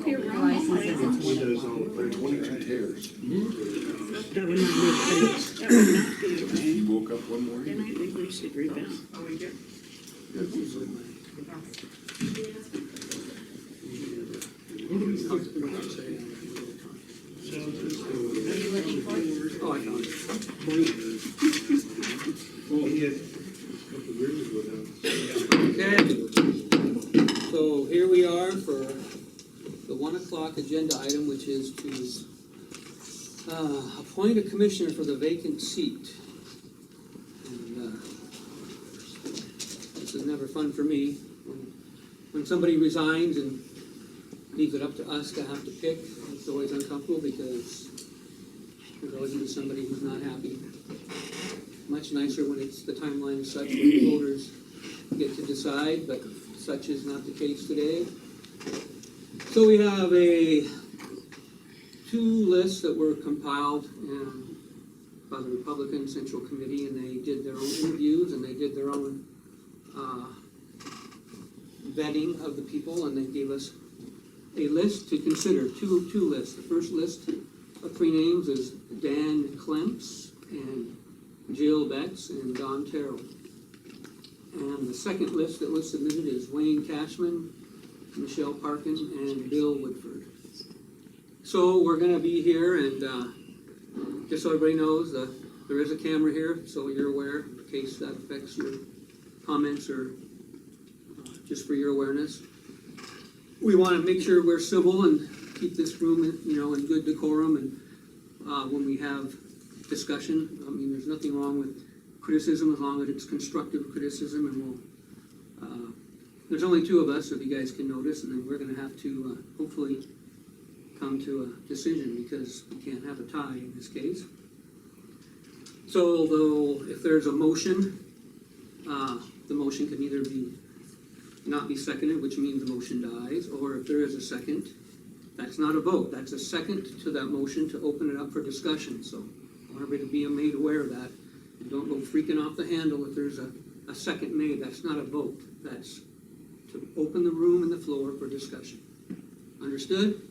If you're wrong, He that does all, there are 22 tears. would not be okay. That would not be okay. He woke up one morning. And I think we should rebound. Oh, I found it. Well, he had a couple of years ago now. Okay, so here we are for the 1 o'clock agenda item, which is to appoint a commissioner for the vacant seat. And this is never fun for me. When somebody resigns and leaves it up to us to have to pick, it's always uncomfortable because there's always going to be somebody who's not happy. Much nicer when it's the timeline is such when the voters get to decide, but such is not the case today. So we have two lists that were compiled by the Republican Central Committee, and they did their own interviews and they did their own vetting of the people, and they gave us a list to consider, two lists. The first list of 3 names is Dan Klemps and Jill Betts and Don Terrell. And the second list that was submitted is Wayne Cashman, Michelle Parkin, and Bill Woodford. So we're going to be here, and just so everybody knows, there is a camera here, so you're aware, in case that affects your comments or just for your awareness. We want to make sure we're civil and keep this room, in good decorum, and when we have discussion, I mean, there's nothing wrong with criticism as long as it's constructive criticism, and there's only 2 of us, so if you guys can notice, and then we're going to have to hopefully come to a decision because we can't have a tie in this case. So, though, if there's a motion, the motion can either not be seconded, which means the motion dies, or if there is a second, that's not a vote. That's a second to that motion to open it up for discussion. So I want everybody to be made aware of that. And don't go freaking off the handle if there's a second made. That's not a vote. That's to open the room and the floor for discussion. Understood?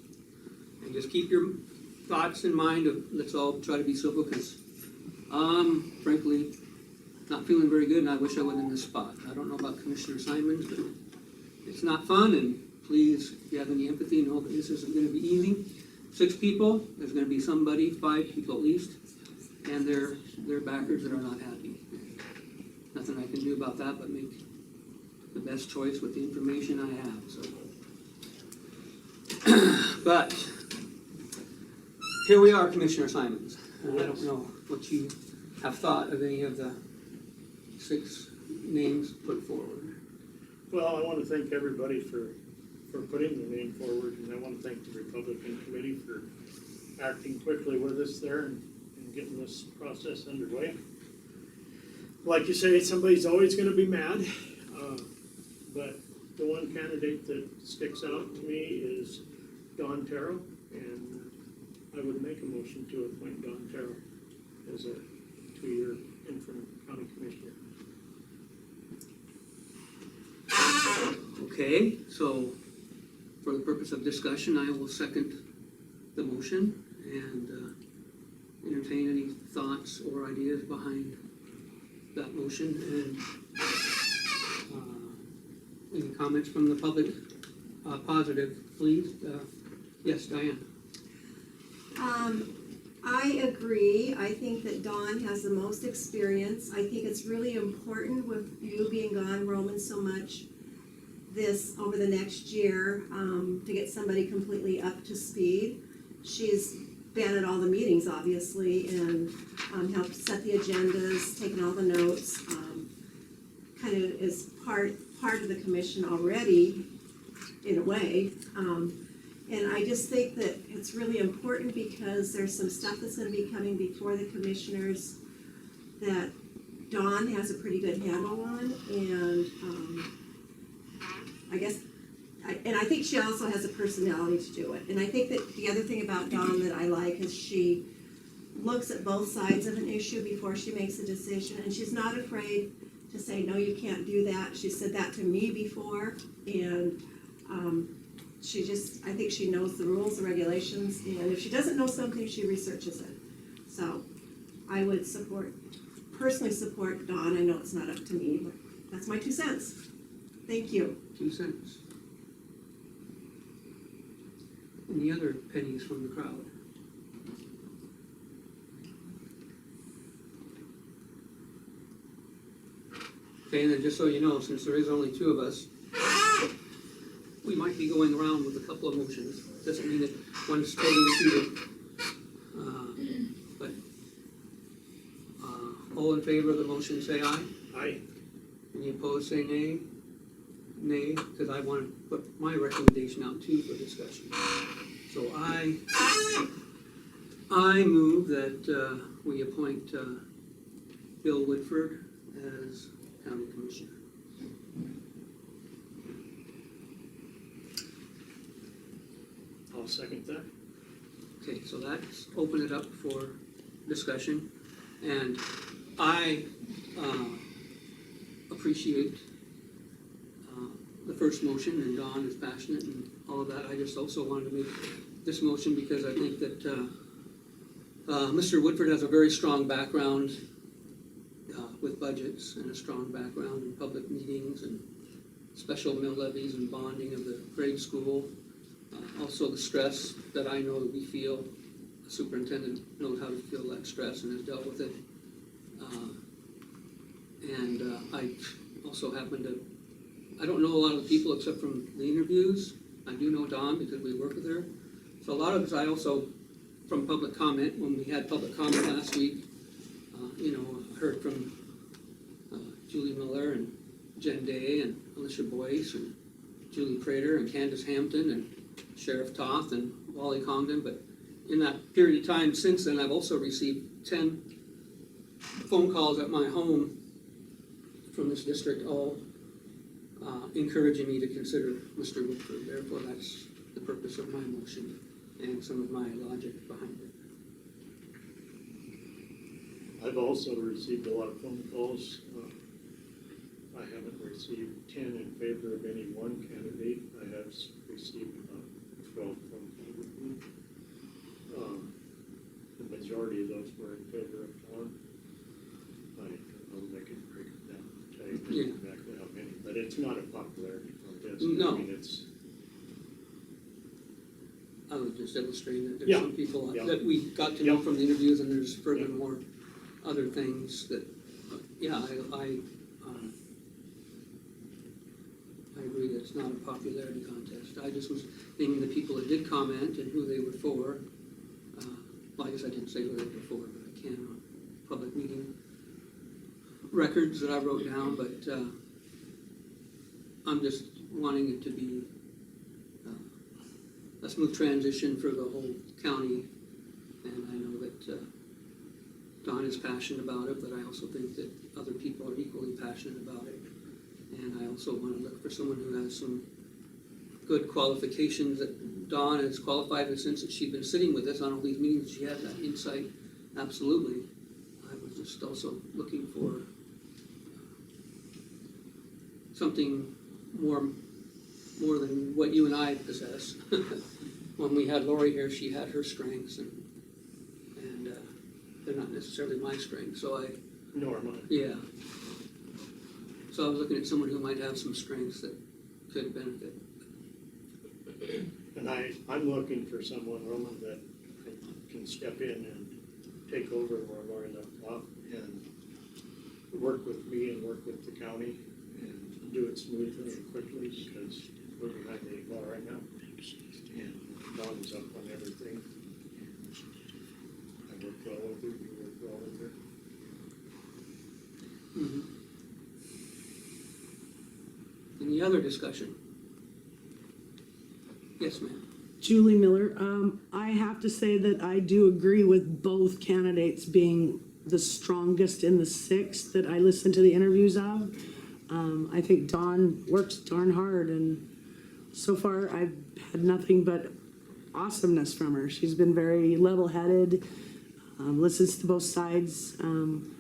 And just keep your thoughts in mind of, let's all try to be civil, because frankly, not feeling very good, and I wish I was in this spot. I don't know about Commissioner Simons, but it's not fun, and please, if you have any empathy, know that this isn't going to be easy. 6 people, there's going to be somebody, 5 people at least, and they're backers that are not happy. Nothing I can do about that but make the best choice with the information I have. So, but here we are, Commissioner Simons. And I don't know what you have thought of any of the 6 names put forward. Well, I want to thank everybody for putting the name forward, and I want to thank the Republican Committee for acting quickly with us there and getting this process underway. Like you say, somebody's always going to be mad, but the one candidate that sticks out to me is Don Terrell, and I would make a motion to appoint Don Terrell as a 2-year interim county commissioner. Okay, so for the purpose of discussion, I will second the motion and entertain any thoughts or ideas behind that motion. And any comments from the public? Positive, please. Yes, Diane. I agree. I think that Dawn has the most experience. I think it's really important with you being gone, Roman, so much this over the next year to get somebody completely up to speed. She's been at all the meetings, obviously, and helped set the agendas, taken all the notes, kind of is part of the commission already, in a way. And I just think that it's really important because there's some stuff that's going to be coming before the commissioners that Dawn has a pretty good handle on, and I think she also has a personality to do it. And I think that the other thing about Dawn that I like is she looks at both sides of an issue before she makes a decision, and she's not afraid to say, no, you can't do that. She said that to me before, and I think she knows the rules, the regulations, and if she doesn't know something, she researches it. So I would personally support Dawn. I know it's not up to me, but that's my 2 cents. Thank you. 2 cents. Any other pennies from the crowd? Okay, and then just so you know, since there is only 2 of us, we might be going around with a couple of motions. Doesn't mean that one's totally defeated. But all in favor of the motion, say aye. Aye. Any opposed, say nay. Nay, because I want to put my recommendation out too for discussion. So I move that we appoint Bill Woodford as county commissioner. I'll second that. Okay, so that's open it up for discussion, and I appreciate the first motion, and Dawn is passionate and all of that. I just also wanted to make this motion because I think that Mr. Woodford has a very strong background with budgets and a strong background in public meetings and special mill levies and bonding of the grade school. Also the stress that I know that we feel, the superintendent knows how to feel that stress and has dealt with it. I also happen to, I don't know a lot of the people except from the interviews. I do know Dawn because we work with her. So a lot of this I also, from public comment, when we had public comment last week, heard from Julie Miller and Jen Day and Alicia Boyce and Julie Prater and Candace Hampton and Sheriff Toth and Wally Congdon, but in that period of time since then, I've also received 10 phone calls at my home from this district, all encouraging me to consider Mr. Woodford. Therefore, that's the purpose of my motion and some of my logic behind it. I've also received a lot of phone calls. I haven't received 10 in favor of any one candidate. I have received about 12 phone calls. The majority of those were in favor of Dawn. I can break it down, tell you exactly how many, but it's not a popularity contest. No. I mean, it's, I was just illustrating that there's Yeah. some people Yeah. that we got to know Yeah. from the interviews, and there's Yeah. furthermore other things that, I agree that it's not a popularity contest. I just was naming the people that did comment and who they were for. Well, I guess I didn't say who they were for, but I can on public meeting records that I wrote down, but I'm just wanting it to be a smooth transition for the whole county, and I know that Don is passionate about it, but I also think that other people are equally passionate about it. And I also want to look for someone who has some good qualifications that Dawn is qualified with since she's been sitting with us on all these meetings. She has that insight, absolutely. I was just also looking for something more than what you and I possess. When we had Lori here, she had her strengths, and they're not necessarily my strengths. So nor mine. yeah. So I was looking at someone who might have some strengths that could benefit. And I'm looking for someone, Roman, that can step in and take over where Lori left off and work with me and work with the county and do it smoothly and quickly because we're behind the 8 ball right now. And Dawn's up on everything. I work well with her, you work well with her. Mm-hmm. Any other discussion? Yes, ma'am. Julie Miller, I have to say that I do agree with both candidates being the strongest in the 6 that I listened to the interviews of. I think Dawn works darn hard, and so far I've had nothing but awesomeness from her. She's been very level-headed, listens to both sides, and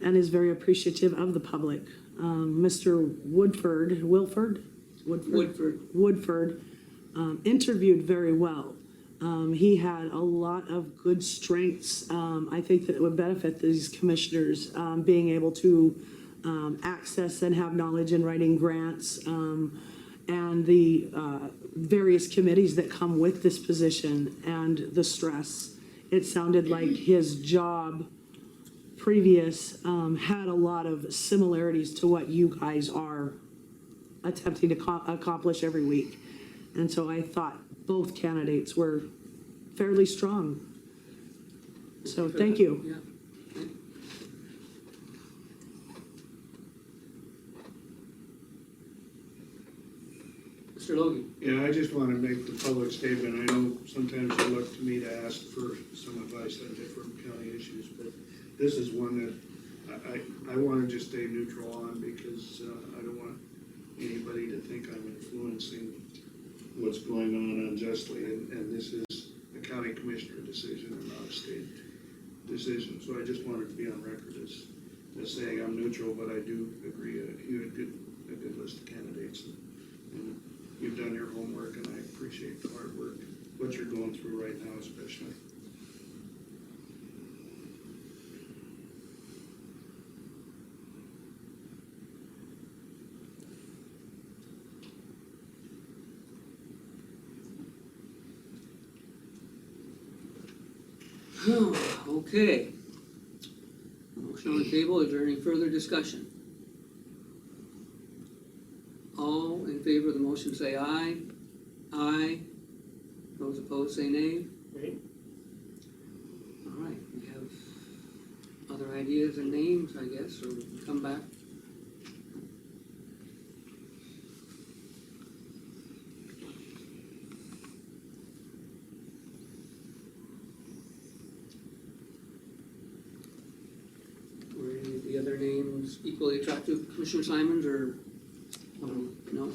is very appreciative of the public. Mr. Woodford, interviewed very well. He had a lot of good strengths. I think that it would benefit these commissioners, being able to access and have knowledge in writing grants, and the various committees that come with this position and the stress. It sounded like his job previous had a lot of similarities to what you guys are attempting to accomplish every week. And so I thought both candidates were fairly strong. So thank you. Yeah. Mr. Logan? Yeah, I just want to make the public statement. I know sometimes you look to me to ask for some advice on different county issues, but this is one that I want to just stay neutral on because I don't want anybody to think I'm influencing what's going on unjustly. And this is a county commissioner decision and not a state decision. So I just wanted to be on record as saying I'm neutral, but I do agree you had a good list of candidates. And you've done your homework, and I appreciate the hard work, what you're going through right now especially. Okay. Motion on the table, is there any further discussion? All in favor of the motion say aye. Aye. Those opposed say nay. Okay. All right, we have other ideas and names, I guess, so we can come back. Were any of the other names equally attractive, Commissioner Simons, or, no?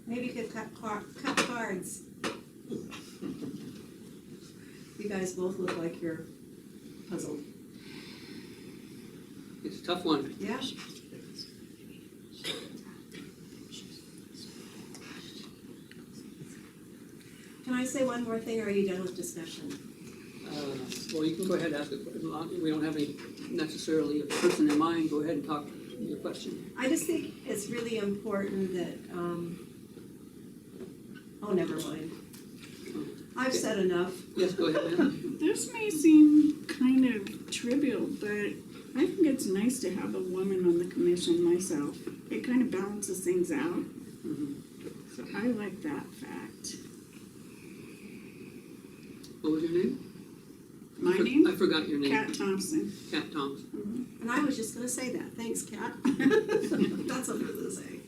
Maybe you could cut cards. You guys both look like you're puzzled. It's a tough one. Yeah? Can I say one more thing, or are you done with discussion? Well, you can go ahead and ask it. We don't have any necessarily a person in mind. Go ahead and talk your question. I just think it's really important that, oh, never mind. I've said enough. Yes, go ahead, ma'am. This may seem kind of trivial, but I think it's nice to have a woman on the commission myself. It kind of balances things out. So I like that fact. What was your name? My name? I forgot your name. Kat Thompson. Kat Thompson. And I was just gonna say that. Thanks, Kat. That's what I was gonna say.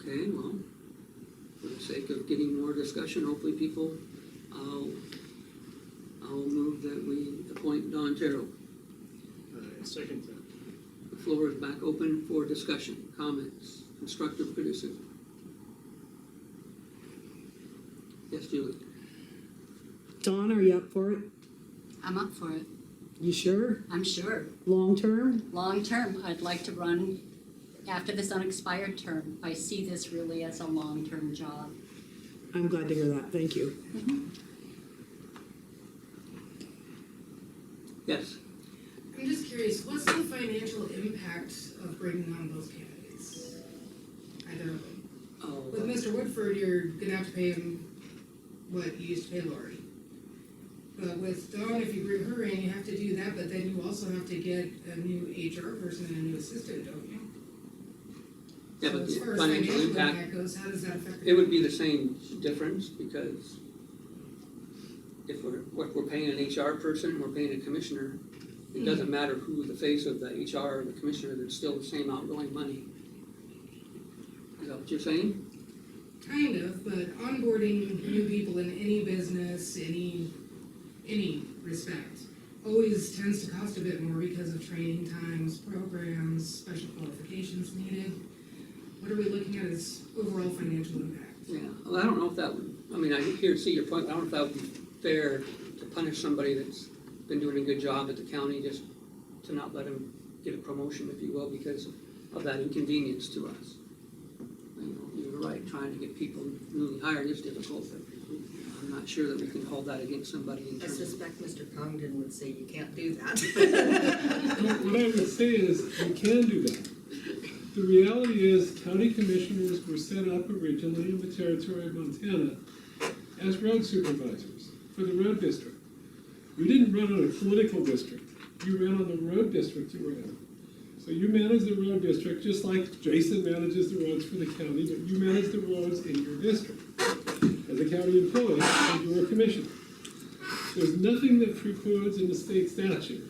Okay, well, for the sake of getting more discussion, hopefully people, I'll move that we appoint Don Terrell. Second that. The floor is back open for discussion, comments, constructive criticism. Yes, Julie? Dawn, are you up for it? I'm up for it. You sure? I'm sure. Long term? Long term, I'd like to run after this unexpired term. I see this really as a long-term job. I'm glad to hear that. Thank you. Yes. I'm just curious, what's the financial impact of bringing on both candidates? Either of them. Oh, With Mr. Woodford, you're gonna have to pay him what you used to pay Lori. But with Dawn, if you bring her in, you have to do that, but then you also have to get a new HR person and a new assistant, don't you? yeah, So but as the far as financial impact, goes, how does that affect? it would be the same difference, because if we're paying an HR person, we're paying a commissioner, it doesn't matter who the face of the HR or the commissioner, it's still the same outgoing money. Is that what you're saying? Kind of, but onboarding new people in any business, any respect, always tends to cost a bit more because of training times, programs, special qualifications needed. What are we looking at as overall financial impact? Yeah, well, I don't know if that would, I mean, I see your point, I don't know if that would be fair to punish somebody that's been doing a good job at the county, just to not let him get a promotion, if you will, because of that inconvenience to us. You know, you're right, trying to get people newly hired is difficult, but I'm not sure that we can hold that against somebody in I terms of. suspect Mr. Congdon would say you can't do that. What I would say is, you can do that. The reality is, county commissioners were set up originally in the territory of Montana as road supervisors for the road district. You didn't run on a political district, you ran on the road district you were in. So you manage the road district just like Jason manages the roads for the county, but you manage the roads in your district. As a county employee, and you're a commissioner. There's nothing that precludes in the state statute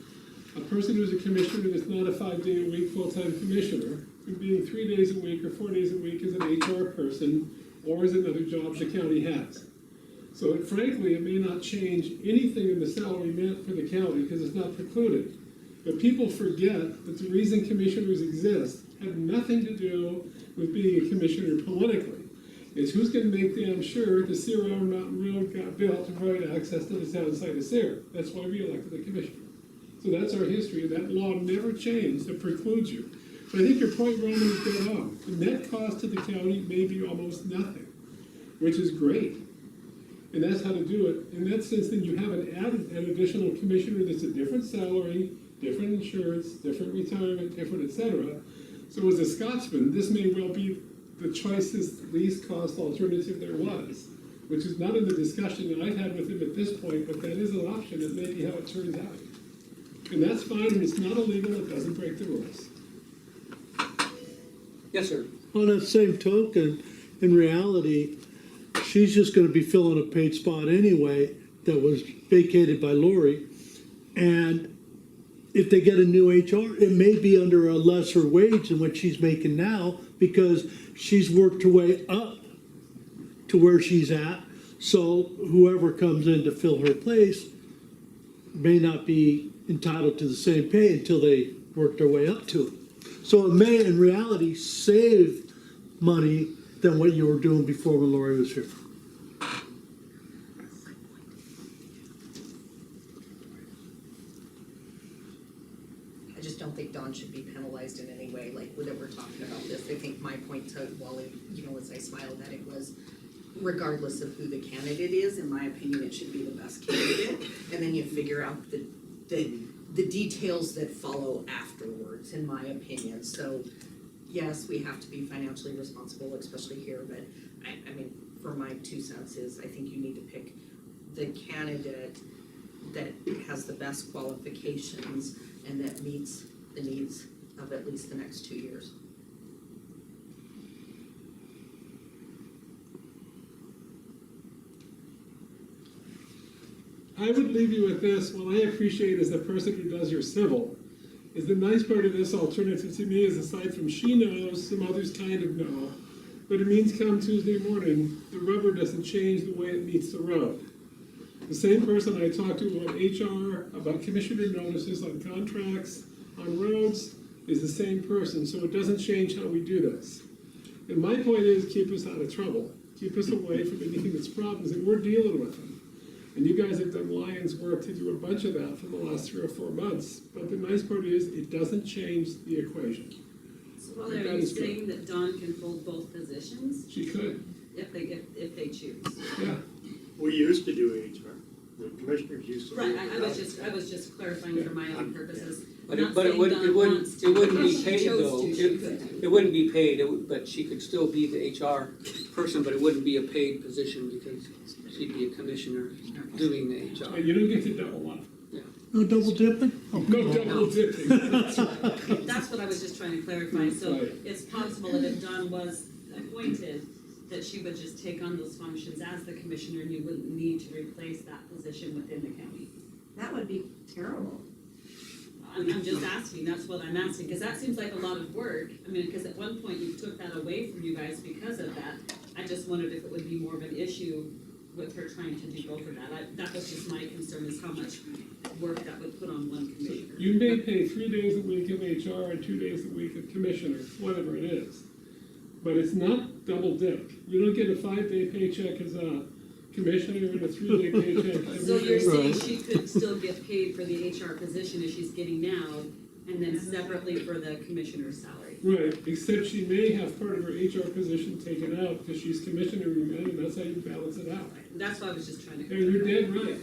a person who's a commissioner that's not a 5-day-a-week full-time commissioner from being 3 days a week or 4 days a week as an HR person or as another job the county has. So frankly, it may not change anything in the salary meant for the county because it's not precluded. But people forget that the reason commissioners exist have nothing to do with being a commissioner politically. It's who's going to make damn sure the Sear Iron Mountain Road got built to provide access to the town site of Sear. That's why we elected the commissioner. So that's our history, and that law never changed that precludes you. But I think your point, Roman, is dead on. The net cost to the county may be almost nothing, which is great. And that's how to do it. In that sense, then you have an additional commissioner that's a different salary, different insurance, different retirement, different et cetera. So as a Scotsman, this may well be the choicest, least cost alternative there was, which is not in the discussion that I've had with him at this point, but that is an option. That may be how it turns out. And that's fine, and it's not illegal, it doesn't break the rules. Yes, sir. On that same token, in reality, she's just gonna be filling a paid spot anyway that was vacated by Lori. And if they get a new HR, it may be under a lesser wage than what she's making now because she's worked her way up to where she's at. So whoever comes in to fill her place may not be entitled to the same pay until they work their way up to it. So it may, in reality, save money than what you were doing before when Lori was here. I just don't think Dawn should be penalized in any way, like whenever we're talking about this. I think my point to Wally, as I smiled at it, was regardless of who the candidate is, in my opinion, it should be the best candidate. And then you figure out the details that follow afterwards, in my opinion. So yes, we have to be financially responsible, especially here, but I mean, for my 2 cents is, I think you need to pick the candidate that has the best qualifications and that meets the needs of at least the next 2 years. I would leave you with this. What I appreciate as the person who does your civil is the nice part of this alternative to me is aside from she knows, some others kind of know, but it means come Tuesday morning, the rubber doesn't change the way it meets the road. The same person I talked to about HR, about commissioner notices on contracts, on roads, is the same person, so it doesn't change how we do this. And my point is keep us out of trouble. Keep us away from anything that's problems, and we're dealing with them. And you guys have done Lion's work to do a bunch of that for the last 3 or 4 months. But the nice part is, it doesn't change the equation. So well, are you saying that Dawn can hold both positions She could, if they choose? yeah. We used to do HR, the commissioners used to. do Right, I was just clarifying for my own purposes. But Not it saying wouldn't, Dawn wants to, be if she paid chose though. to, she could. It wouldn't be paid, but she could still be the HR person, but it wouldn't be a paid position because she'd be a commissioner doing the But HR. you don't get to double up. No double dipping? Oh, No double dipping. That's what I was just trying to clarify, so Right. it's possible that if Dawn was appointed, that she would just take on those functions as the commissioner and you wouldn't need to replace that position within the county. That would be terrible. I'm just asking, that's what I'm asking, because that seems like a lot of work. I mean, because at one point you took that away from you guys because of that. I just wondered if it would be more of an issue with her trying to do both of that. That was just my concern, is how much work that would put on one commissioner. You may pay 3 days a week of HR and 2 days a week of commissioner, whatever it is. But it's not double dip. You don't get a 5-day paycheck as a commissioner and a 3-day paycheck every So you're saying Right. she could still get paid for the HR position as she's getting now, and then separately for the commissioner's salary? Right, except she may have part of her HR position taken out because she's commissioner, and that's how you balance it out. That's why I was just trying to. And you're dead right.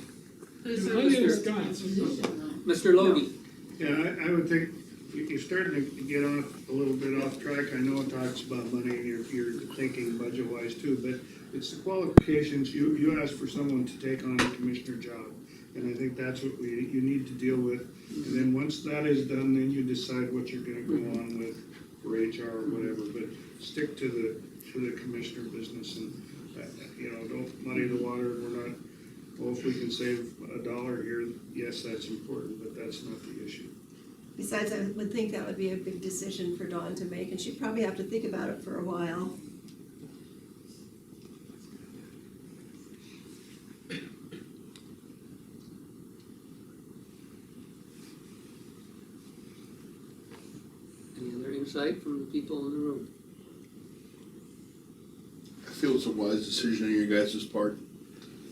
It's And not my just name is her Scott. position, though. Mr. Logie? Yeah, I would think you're starting to get off, a little bit off track. I know it talks about money and you're thinking budget-wise too, but it's the qualifications. You asked for someone to take on a commissioner job. And I think that's what you need to deal with. And then once that is done, then you decide what you're gonna go on with for HR or whatever. But stick to the commissioner business and, don't muddy the water. We're not, well, if we can save $1 here, yes, that's important, but that's not the issue. Besides, I would think that would be a big decision for Dawn to make, and she'd probably have to think about it for a while. Any other insight from the people in the room? I feel it's a wise decision on your guys' part.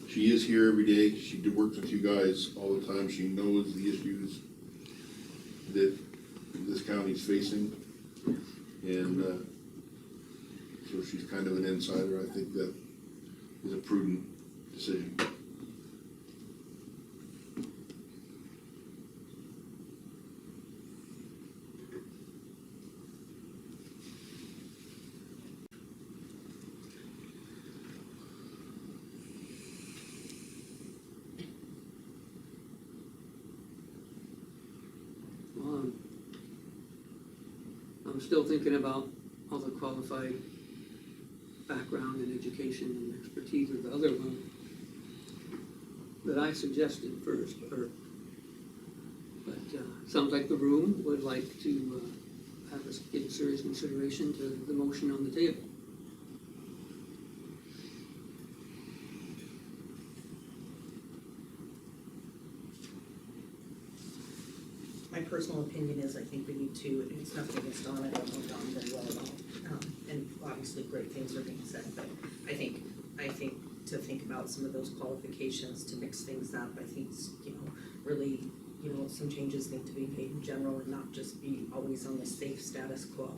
She is here every day, she did work with you guys all the time, she knows the issues that this county's facing. And, so she's kind of an insider. I think that is a prudent decision. Well, I'm still thinking about all the qualified background and education and expertise of the other one that I suggested first, but sounds like the room would like to have us give serious consideration to the motion on the table. My personal opinion is I think we need to, and it's nothing against Dawn, I don't know Dawn very well at all. And obviously great things are being said, but I think to think about some of those qualifications, to mix things up, I think, really, some changes need to be made in general and not just be always on the safe status quo.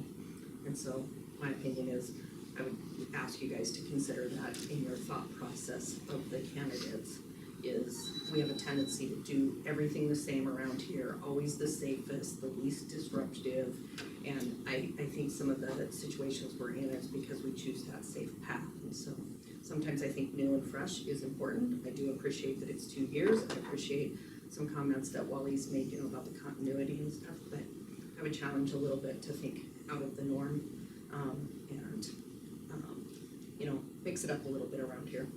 And so my opinion is, I would ask you guys to consider that in your thought process of the candidates. Is we have a tendency to do everything the same around here, always the safest, the least disruptive. And I think some of the situations we're in is because we choose that safe path. And so sometimes I think new and fresh is important. I do appreciate that it's 2 years. I appreciate some comments that Wally's made, about the continuity and stuff, but I would challenge a little bit to think out of the norm, and mix it up a little bit around here.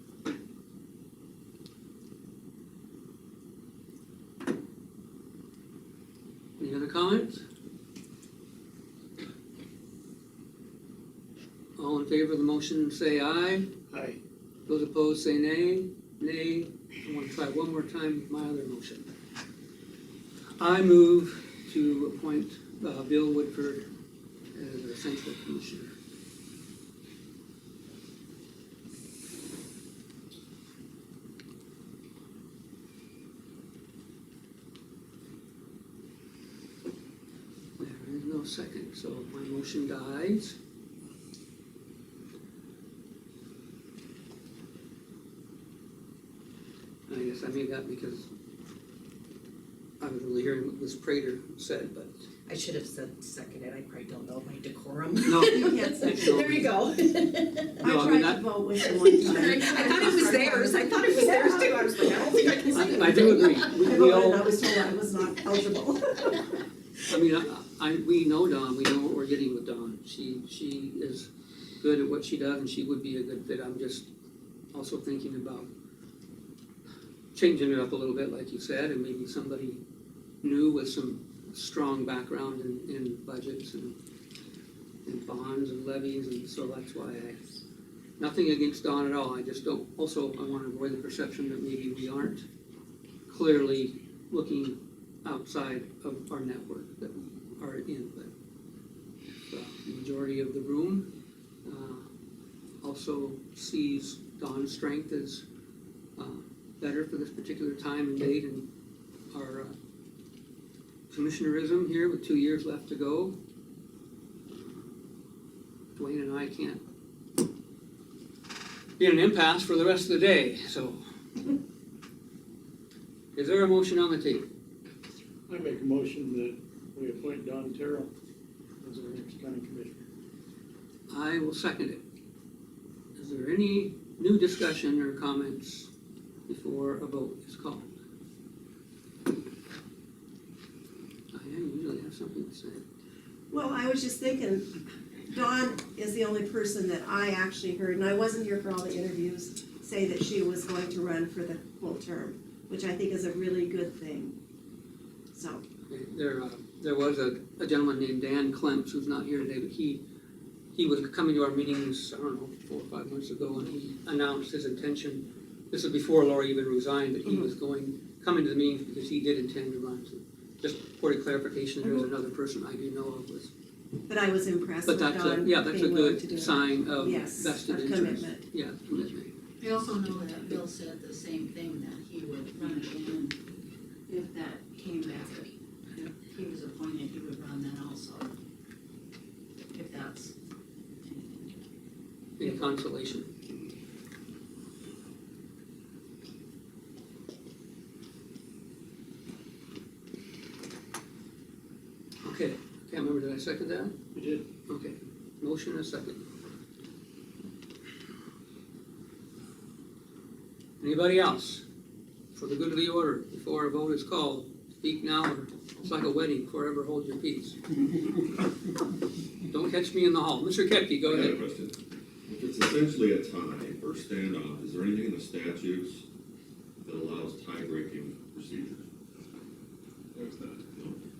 Any other comments? All in favor of the motion, say aye. Aye. Those opposed, say nay. Nay. I want to try one more time my other motion. I move to appoint Bill Woodford as our central commissioner. There is no second, so my motion dies. I guess I made that because I was really hearing what Ms. Prater said, but I should have said seconded, I probably don't know my decorum. no. You can't say. There you go. No, I I mean, tried to vote with you one time. I thought it was theirs too, I was like, I don't think I can say I do agree. I We voted, all, I was told I was not eligible. I mean, we know Dawn, we know what we're getting with Dawn. She is good at what she does and she would be a good fit. I'm just also thinking about changing it up a little bit, like you said, and maybe somebody new with some strong background in budgets and bonds and levies, and so that's why nothing against Don at all, I just don't, also, I want to avoid the perception that maybe we aren't clearly looking outside of our network that we are in, but the majority of the room also sees Don's strength as better for this particular time and date, and our commissionerism here with 2 years left to go. Dwayne and I can't be in an impasse for the rest of the day, so. Is there a motion on the table? I make a motion that we appoint Don Terrell as our next county commissioner. I will second it. Is there any new discussion or comments before a vote is called? I usually have something to say. Well, I was just thinking, Dawn is the only person that I actually heard, and I wasn't here for all the interviews, say that she was going to run for the full term, which I think is a really good thing. So, There was a gentleman named Dan Klemps, who's not here today, but he was coming to our meetings, I don't know, 4 or 5 months ago, and he announced his intention. This was before Lori even resigned, that he was coming to the meetings because he did intend to run. So just for the clarification, there's another person I do know of was. but I was impressed But with that's Dawn that's a being willing to do good it. sign of Yes, vested of interest. commitment. Yeah, commitment. I also know that Bill said the same thing, that he would run again if that came back. If he was appointed, he would run then also. If that's In consolation. Okay, can't remember, did I second that? You did. Okay, motion and a second. Anybody else? For the good of the order, before a vote is called, speak now, or it's like a wedding, forever hold your peace. Don't catch me in the hall. Mr. Kepke, go I have a ahead. question. If it's essentially a tie or standoff, is there anything in the statutes that allows tie-breaking procedures? There's not.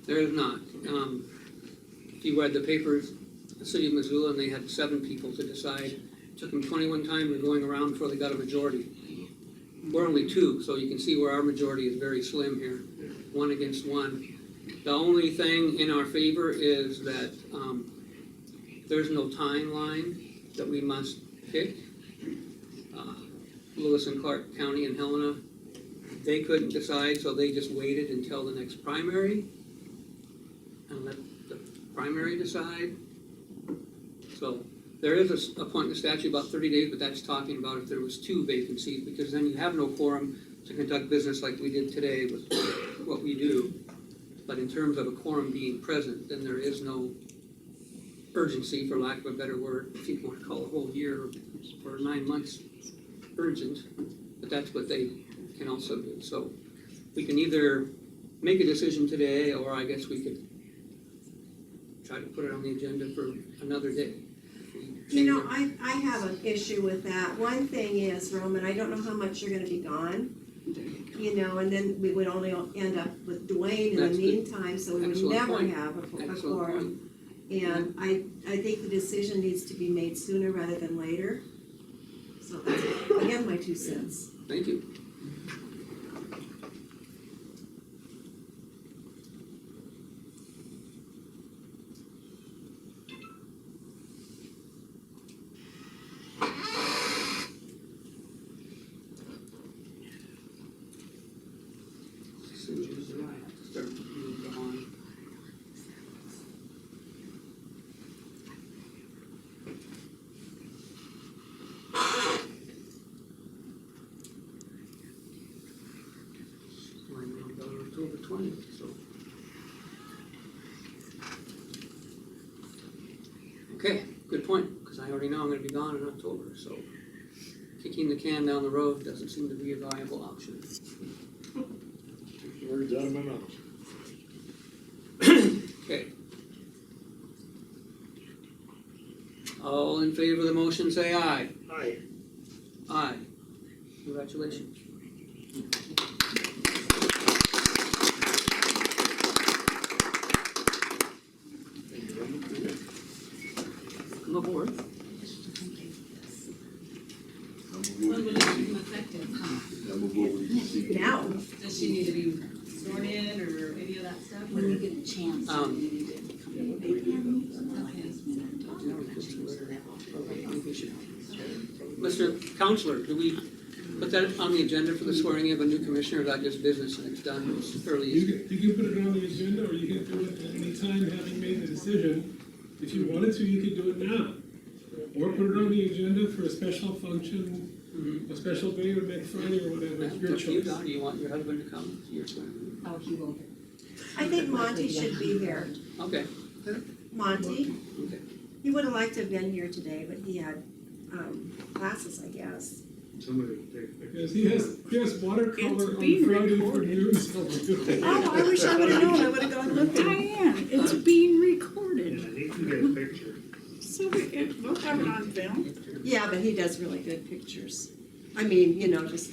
There is not. If you read the papers, the city of Missoula, and they had 7 people to decide. Took them 21 times of going around before they got a majority. We're only 2, so you can see where our majority is very slim here, 1 against 1. The only thing in our favor is that there's no timeline that we must pick. Lewis and Clark County and Helena, they couldn't decide, so they just waited until the next primary and let the primary decide. So there is a point in the statute about 30 days, but that's talking about if there was 2 vacancies, because then you have no quorum to conduct business like we did today with what we do. But in terms of a quorum being present, then there is no urgency, for lack of a better word, if you want to call a whole year or 9 months urgent, but that's what they can also do. So we can either make a decision today, or I guess we could try to put it on the agenda for another day. You know, I have an issue with that. One thing is, Roman, I don't know how much you're gonna be gone. You know, and then we would only end up with Dwayne in the That's the meantime, so we would excellent never point. have a Excellent quorum. And I think the decision needs to be made sooner rather than later. So that's, again, my 2 cents. Thank you. As soon as I have to start moving on. October 20th, so. Okay, good point, because I already know I'm gonna be gone in October, so kicking the can down the road doesn't seem to be a viable option. Words out of my mouth. Okay. All in favor of the motion, say aye. Aye. Aye. Congratulations. 4th. When will it become effective? Then we'll go over to see. Now, Does she need to be sworn in or any of that stuff? When you get a chance, Um, you need to come in. Mr. Counselor, do we put that on the agenda for the swearing of a new commissioner, or that just business and it's done, it's fairly easy? You can put it on the agenda, or you can do it at any time, having made the decision. If you wanted to, you could do it now. Or put it on the agenda for a special function, a special day, or next Friday, or whatever, it's your Up to you, choice. Don, do you want your husband to come? Your swearing? Oh, he will. I think Monty should be here. Okay, Monty, okay. he would have liked to have been here today, but he had, classes, I guess. Somebody take pictures. Because he has watercolor It's on being Friday for recorded. news. Oh, I wish I would have known, I would have gone looking. Diane, it's being Yeah, recorded, he can get a picture. so we'll have it on film. Yeah, but he does really good pictures. I mean, you know, just,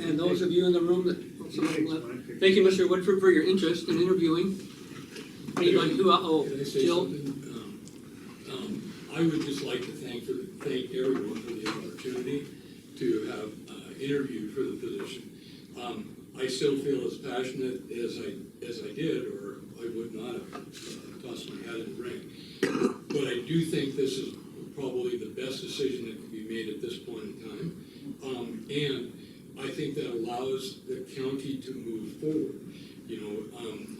And those of you in the room that, thank you, Mr. Woodford, for your interest in interviewing. Anybody who, Can I say Jill? something? I would just like to thank everyone for the opportunity to have interviewed for the position. I still feel as passionate as I did, or I would not have tossed my hat in the ring. But I do think this is probably the best decision that can be made at this point in time. And I think that allows the county to move forward. You know,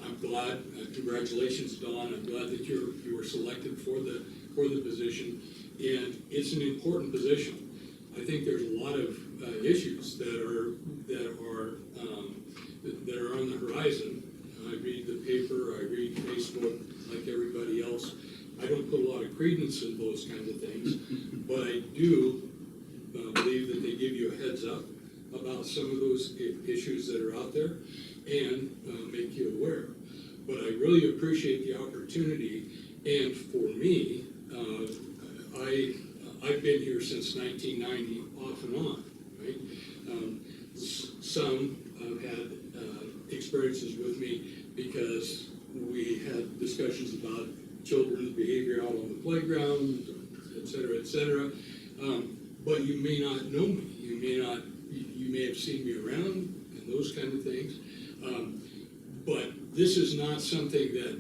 I'm glad, congratulations, Dawn, I'm glad that you were selected for the position, and it's an important position. I think there's a lot of issues that are on the horizon. I read the paper, I read Facebook, like everybody else. I don't put a lot of credence in those kinds of things, but I do believe that they give you a heads up about some of those issues that are out there and make you aware. But I really appreciate the opportunity, and for me, I've been here since 1990, off and on, right? Some have had experiences with me because we had discussions about children's behavior out on the playground, et cetera, et cetera. But you may not know me, you may have seen me around and those kind of things. But this is not something that,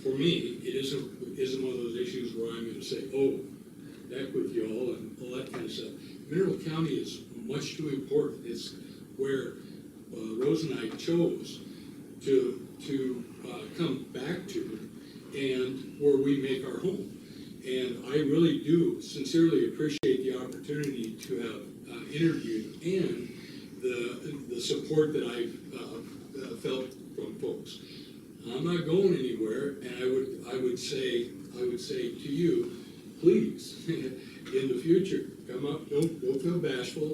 for me, it isn't one of those issues where I'm gonna say, oh, back with y'all and all that kind of stuff. Mineral County is much too important. It's where Rose and I chose to come back to, and where we make our home. And I really do sincerely appreciate the opportunity to have interviewed and the support that I've felt from folks. I'm not going anywhere, and I would say to you, please, in the future, come up. Don't feel bashful.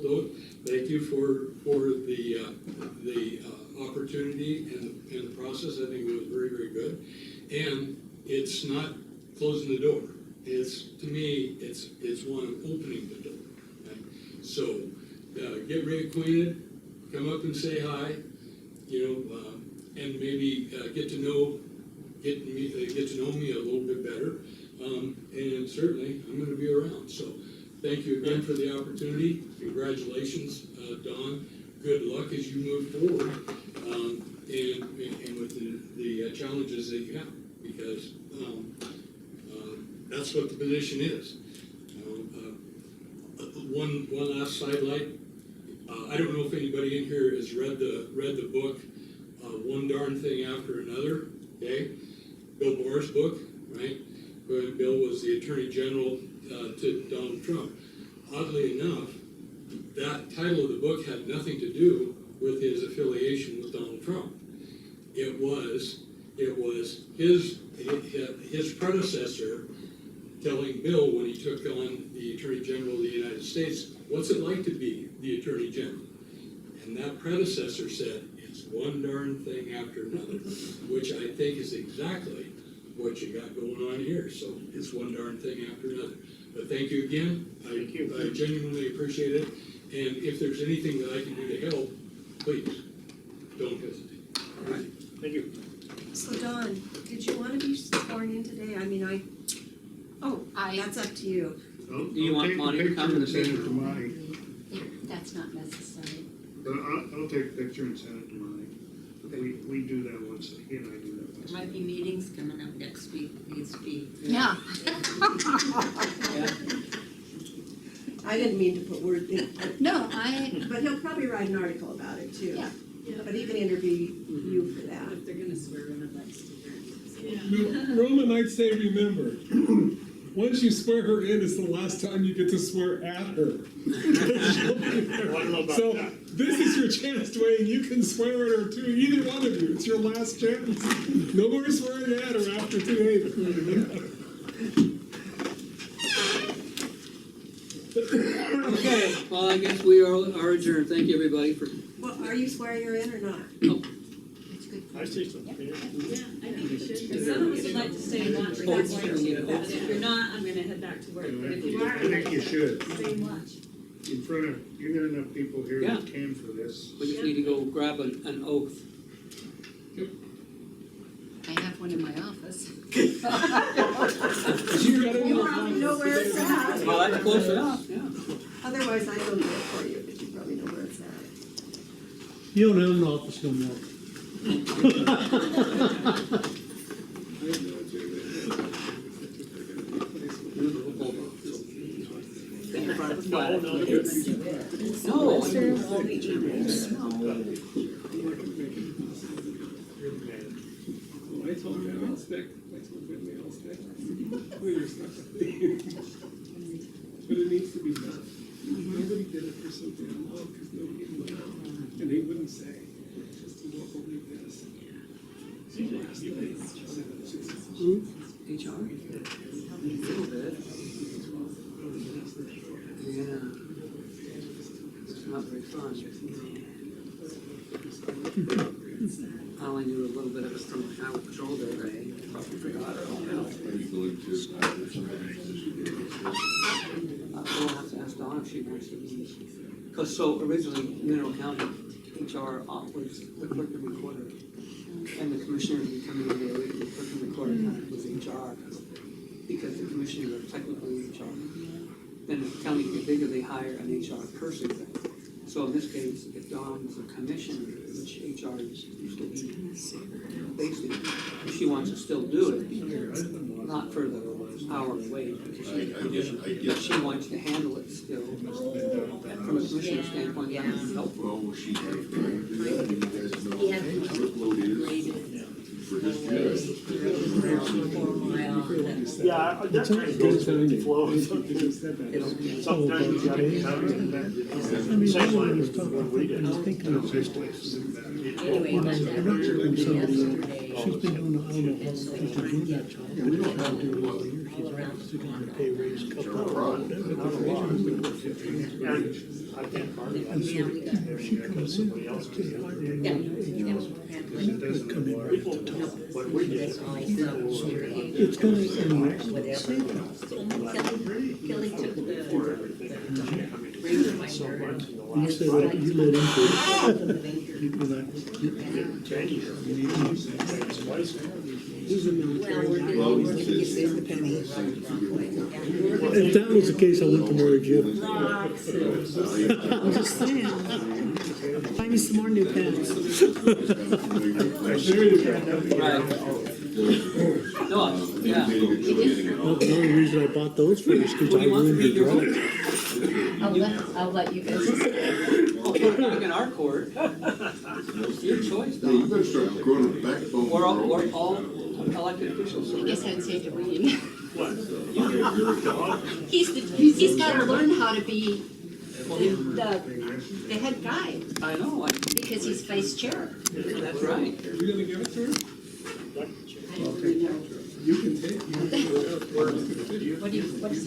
Thank you for the opportunity and the process. I think it was very, very good, and it's not closing the door. To me, it's one opening the door. Right? So get reacquainted, come up and say hi, and maybe get to know me a little bit better. And certainly, I'm going to be around. So thank you again for the opportunity. Congratulations, Dawn. Good luck as you move forward, and with the challenges that you have, because that's what the position is. One last sidelight. I don't know if anybody in here has read the book, One Darn Thing After Another. Okay, Bill Maher's book, right? When Bill was the Attorney General to Donald Trump. Oddly enough, that title of the book had nothing to do with his affiliation with Donald Trump. It was his predecessor telling Bill, when he took on the Attorney General of the United States, what's it like to be the Attorney General? And that predecessor said, it's one darn thing after another, which I think is exactly what you got going on here. So it's one darn thing after another. But thank you again. I genuinely appreciate it. And if there's anything that I can do to help, please, don't hesitate. All right? Thank you. so Dawn, did you want to be sworn in today? I mean, That's up to you. I'll Do you want take the Monty to picture come to and the send it picture? to Monty, That's not necessary. but I'll take a picture and send it to Monty. We do that once, he and I do that once. There might be meetings coming up next week, needs to be. Yeah. I didn't mean to put words in, No, but he'll probably write an article about it too. Yeah. But he can interview you for that. If they're gonna swear in, I'd like to hear it. No, Roman might say, remember, once you swear her in, it's the last time you get to swear at her. I don't know about So, that. this is your chance, Dwayne, you can swear at her too, either one of you, it's your last chance. No more swearing at her after today. Okay, well, I guess we are adjourned. Thank you, everybody, for. Well, are you swearing her in or not? I see something. Yeah, I think you should, because some of us would like to stay and watch, Oh, that's yeah. what you, but if you're not, I'm gonna head back to work, but if you are, I think you should, stay and watch. in front of, you got enough people here that came for this. We just need to go grab an oath. I have one in my office. You gotta You probably know where it's at. Well, that's close enough, yeah. Otherwise, I don't do it for you, but you probably know where it's at. You don't have an office no more. In front of the flag. No, I told them I'll stick, I told them I'll stick. Well, you're stuck with me. But it needs to be done. Nobody did it for so damn long, because nobody would know, and they wouldn't say, just you won't believe this. So last night, HR? A little bit. Yeah. It's not very fun. I only knew a little bit of it from the highway patrol the other day. Probably forgot it all now. We'll have to ask Dawn if she wants to be. Because so originally, Mineral County HR was the clerk and recorder. And the commissioner would come in there, the clerk and recorder kind of was HR. Because the commissioner are technically HR. Then the county get bigger, they hire an HR person. So in this case, if Dawn is a commissioner, which HR used to be based in, if she wants to still do it, not for the hourly wage, because she wants to handle it still. From a commissioner standpoint, that would be helpful. Well, she had, you guys know what workload is for his job. Yeah, that kind of goes with the flow. Sometimes you gotta get out of that. Same line as what we did. Anyway, but that was yesterday. She's been doing, I don't know how she's been doing that job, but it's been doing it all year. She's got a pay raise, couple of, I can't hardly. and so if she comes in, I'll tell you, I don't know, HR, come in right at the top. What we did. It's gonna, Kelly took the razor binder. you said that you let into it. You can, Well, if that was the case, I wouldn't have married you. I'm just saying, find me some more new pens. Right. No, yeah. Well, the only reason I bought those for is because I ruined your drive. I'll let you guys. I'll put it back in our court. It's your choice, Hey, you though. better start growing a backbone. We're all elected officials. I guess I'd say to Wayne. What? He's gotta learn how to be the head guy, I know, because he's vice chair. that's right. Are we gonna give it to her? What You can take, what is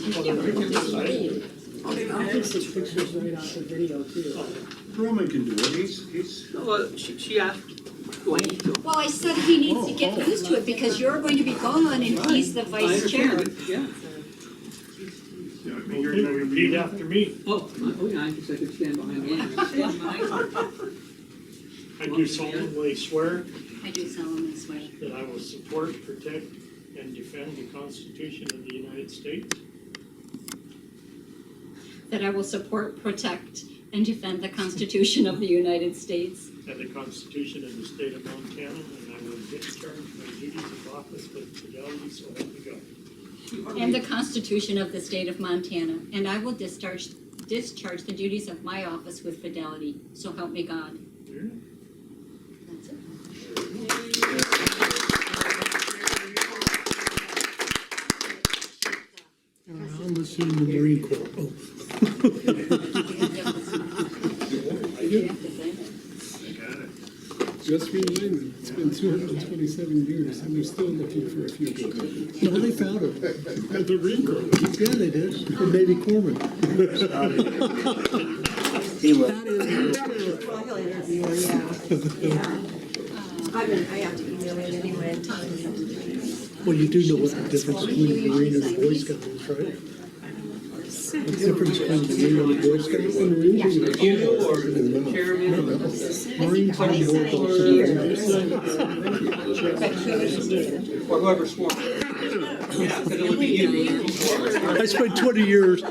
he doing? I'll put some pictures right off the video too. Roman can do it, he's. Well, she asked Dwayne to. Well, I said he needs to get used to it, because you're going to be gone and he's the I vice chair. understand it, yeah. You're gonna repeat after me. Oh, yeah, I guess I could stand behind you. I do solemnly swear I do solemnly swear that I will support, protect, and defend the Constitution of the United States that I will support, protect, and defend the Constitution of the United States and the Constitution of the State of Montana, and I will discharge my duties of office with fidelity, so help me God. and the Constitution of the State of Montana, and I will discharge the duties of my office with fidelity, so help me God. That's it. I'll listen to the Marine Corps. Oh. Just remind them, it's been 227 years, and they're still looking for a few good people. No, they found him. At the Marine Corps. Yeah, they did. And Navy Corpsman. Well, he'll interview her, yeah. I have to email him anyway. Well, you do know what the difference between a Marine and a Boy Scout is, right? The difference between the Marine and a Boy Scout and the Marine being a kilo or Marines are more than Or whoever swore. Yeah, because it would be you. I spent 20 years